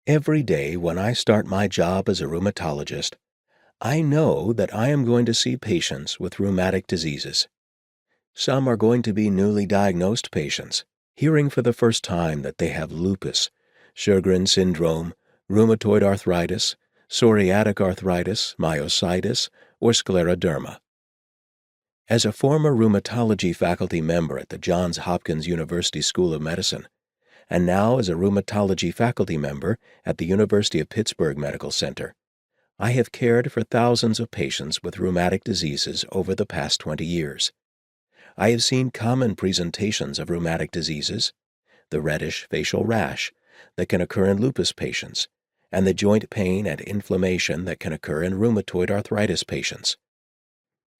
Every day when I start my job as a rheumatologist, I know that I am going to see patients with rheumatic diseases. Some are going to be newly diagnosed patients, hearing for the first time that they have lupus, Sjogren syndrome, rheumatoid arthritis, psoriatic arthritis, myositis, or scleroderma. As a former rheumatology faculty member at the Johns Hopkins University School of Medicine, and now as a rheumatology faculty member at the University of Pittsburgh Medical Center, I have cared for thousands of patients with rheumatic diseases over the past 20 years. I have seen common presentations of rheumatic diseases, the reddish facial rash that can occur in lupus patients, and the joint pain and inflammation that can occur in rheumatoid arthritis patients.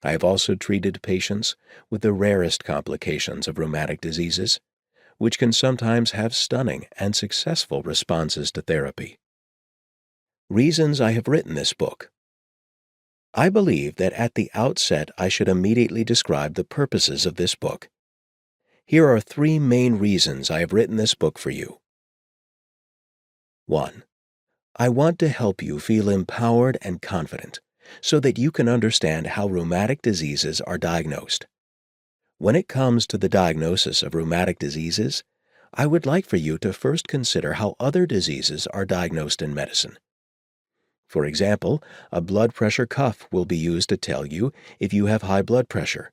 I have also treated patients with the rarest complications of rheumatic diseases, which can sometimes have stunning and successful responses to therapy. Reasons I have written this book. I believe that at the outset I should immediately describe the purposes of this book. Here are 3 main reasons I have written this book for you. 1. I want to help you feel empowered and confident so that you can understand how rheumatic diseases are diagnosed. When it comes to the diagnosis of rheumatic diseases, I would like for you to first consider how other diseases are diagnosed in medicine. For example, a blood pressure cuff will be used to tell you if you have high blood pressure.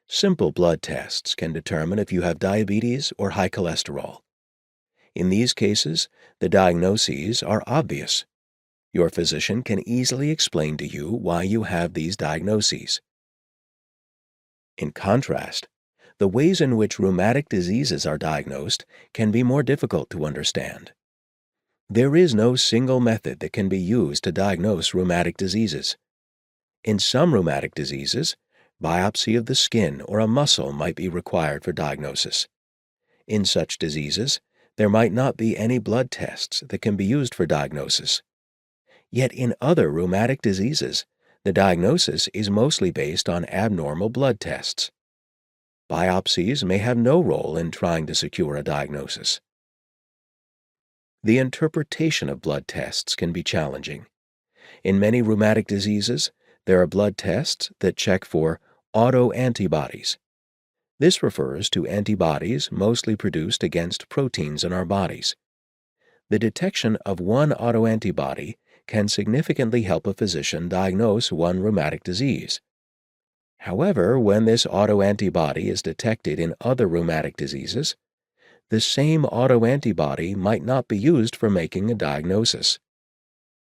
Simple blood tests can determine if you have diabetes or high cholesterol. In these cases, the diagnoses are obvious. Your physician can easily explain to you why you have these diagnoses. In contrast, the ways in which rheumatic diseases are diagnosed can be more difficult to understand. There is no single method that can be used to diagnose rheumatic diseases. In some rheumatic diseases, biopsy of the skin or a muscle might be required for diagnosis. In such diseases, there might not be any blood tests that can be used for diagnosis. Yet in other rheumatic diseases, the diagnosis is mostly based on abnormal blood tests. Biopsies may have no role in trying to secure a diagnosis. The interpretation of blood tests can be challenging. In many rheumatic diseases, there are blood tests that check for autoantibodies. This refers to antibodies mostly produced against proteins in our bodies. The detection of one autoantibody can significantly help a physician diagnose one rheumatic disease. However, when this autoantibody is detected in other rheumatic diseases, the same autoantibody might not be used for making a diagnosis.